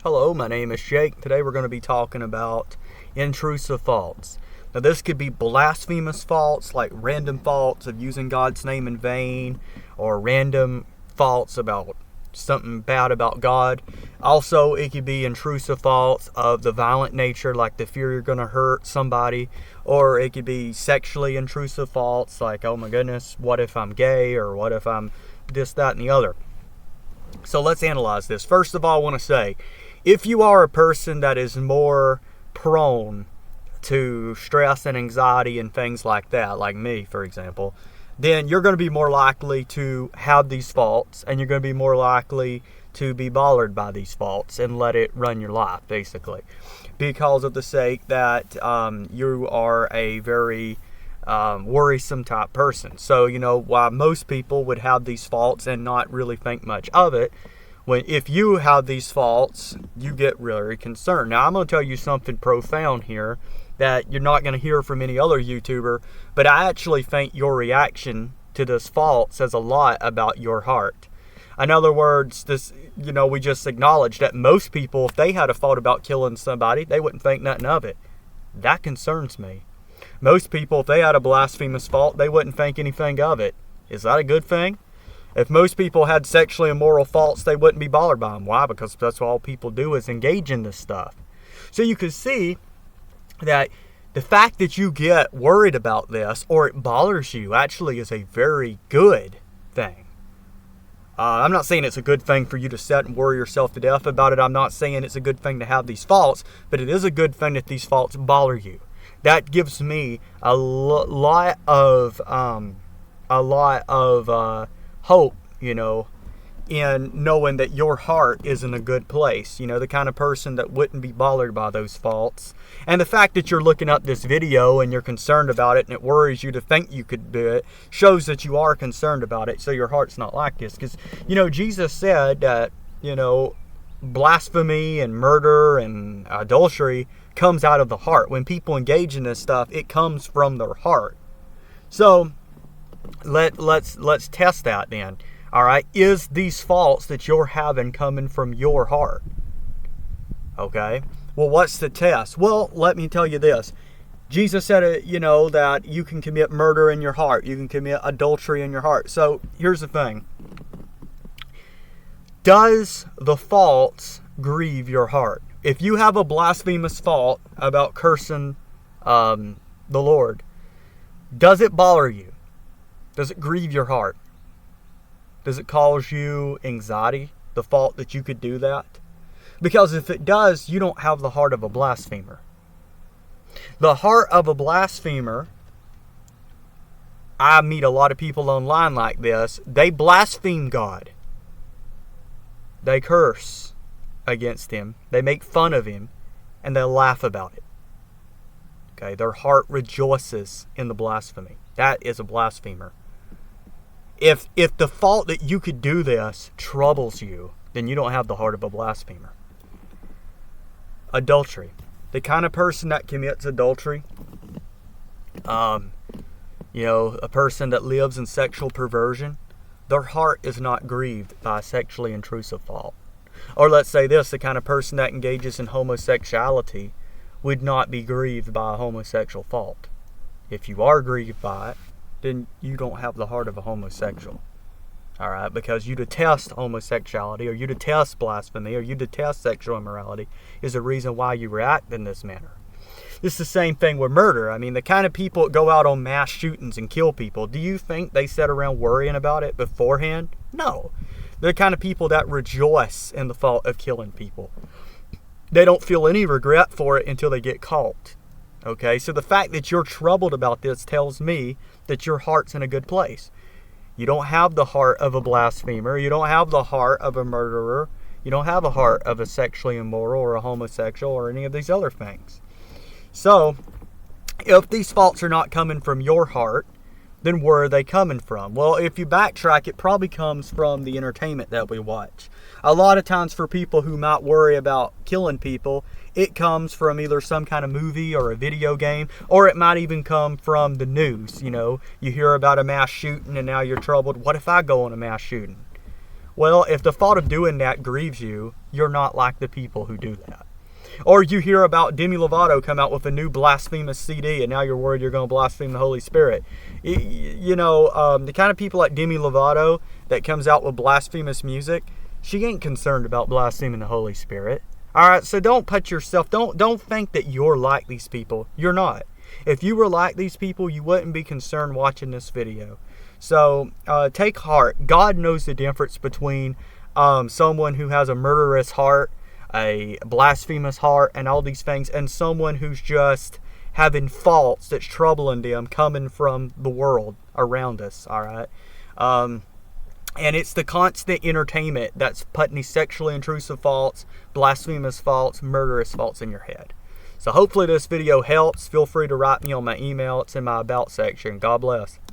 Hello, my name is Jake. Today we're going to be talking about intrusive faults. Now this could be blasphemous faults, like random faults of using God's name in vain, or random faults about something bad about God. Also, it could be intrusive faults of the violent nature, like the fear you're going to hurt somebody, or it could be sexually intrusive faults, like, oh my goodness, what if I'm gay, or what if I'm this, that, and the other. So let's analyze this. First of all, I want to say, if you are a person that is more prone to stress and anxiety and things like that, like me, for example, then you're going to be more likely to have these faults, and you're going to be more likely to be bothered by these faults and let it run your life, basically, because of the sake that you are a very worrisome type person. So, while most people would have these faults and not really think much of it, if you have these faults, you get really concerned. Now, I'm going to tell you something profound here that you're not going to hear from any other YouTuber, but I actually think your reaction to this fault says a lot about your heart. In other words, we just acknowledged that most people, if they had a fault about killing somebody, they wouldn't think nothing of it. That concerns me. Most people, if they had a blasphemous fault, they wouldn't think anything of it. Is that a good thing? If most people had sexually immoral faults, they wouldn't be bothered by them. Why? Because that's all people do is engage in this stuff. So you can see that the fact that you get worried about this, or it bothers you, actually is a very good thing. I'm not saying it's a good thing for you to sit and worry yourself to death about it. I'm not saying it's a good thing to have these faults, but it is a good thing that these faults bother you. That gives me a lot of hope, in knowing that your heart is in a good place. The kind of person that wouldn't be bothered by those faults. And the fact that you're looking up this video and you're concerned about it and it worries you to think you could do it shows that you are concerned about it, so your heart's not like this. Because, Jesus said that, blasphemy and murder and adultery comes out of the heart. When people engage in this stuff, it comes from their heart. So let's test that then. All right, is these faults that you're having coming from your heart? Okay, well, what's the test? Well, let me tell you this. Jesus said, that you can commit murder in your heart. You can commit adultery in your heart. So here's the thing. Does the faults grieve your heart? If you have a blasphemous fault about cursing the Lord, does it bother you? Does it grieve your heart? Does it cause you anxiety, the fault that you could do that? Because if it does, you don't have the heart of a blasphemer. The heart of a blasphemer, I meet a lot of people online like this, they blaspheme God. They curse against Him. They make fun of Him, and they laugh about it. Okay, their heart rejoices in the blasphemy. That is a blasphemer. If the fault that you could do this troubles you, then you don't have the heart of a blasphemer. Adultery. The kind of person that commits adultery, a person that lives in sexual perversion, their heart is not grieved by a sexually intrusive fault. Or let's say this, the kind of person that engages in homosexuality would not be grieved by a homosexual fault. If you are grieved by it, then you don't have the heart of a homosexual. All right, because you detest homosexuality, or you detest blasphemy, or you detest sexual immorality is the reason why you react in this manner. It's the same thing with murder. I mean, the kind of people that go out on mass shootings and kill people, do you think they sit around worrying about it beforehand? No. They're the kind of people that rejoice in the fault of killing people. They don't feel any regret for it until they get caught. Okay, so the fact that you're troubled about this tells me that your heart's in a good place. You don't have the heart of a blasphemer. You don't have the heart of a murderer. You don't have a heart of a sexually immoral or a homosexual or any of these other things. So, if these faults are not coming from your heart, then where are they coming from? Well, if you backtrack, it probably comes from the entertainment that we watch. A lot of times for people who might worry about killing people, it comes from either some kind of movie or a video game, or it might even come from the news. You hear about a mass shooting and now you're troubled. What if I go on a mass shooting? Well, if the thought of doing that grieves you, you're not like the people who do that. Or you hear about Demi Lovato come out with a new Blasphemous CD, and now you're worried you're going to blaspheme the Holy Spirit. The kind of people like Demi Lovato that comes out with blasphemous music, she ain't concerned about blaspheming the Holy Spirit. All right, so don't think that you're like these people. You're not. If you were like these people, you wouldn't be concerned watching this video. So take heart. God knows the difference between someone who has a murderous heart, a blasphemous heart, and all these things, and someone who's just having faults that's troubling them coming from the world around us. All right. And it's the constant entertainment that's putting these sexually intrusive faults, blasphemous faults, murderous faults in your head. So hopefully this video helps. Feel free to write me on my email. It's in my About section. God bless.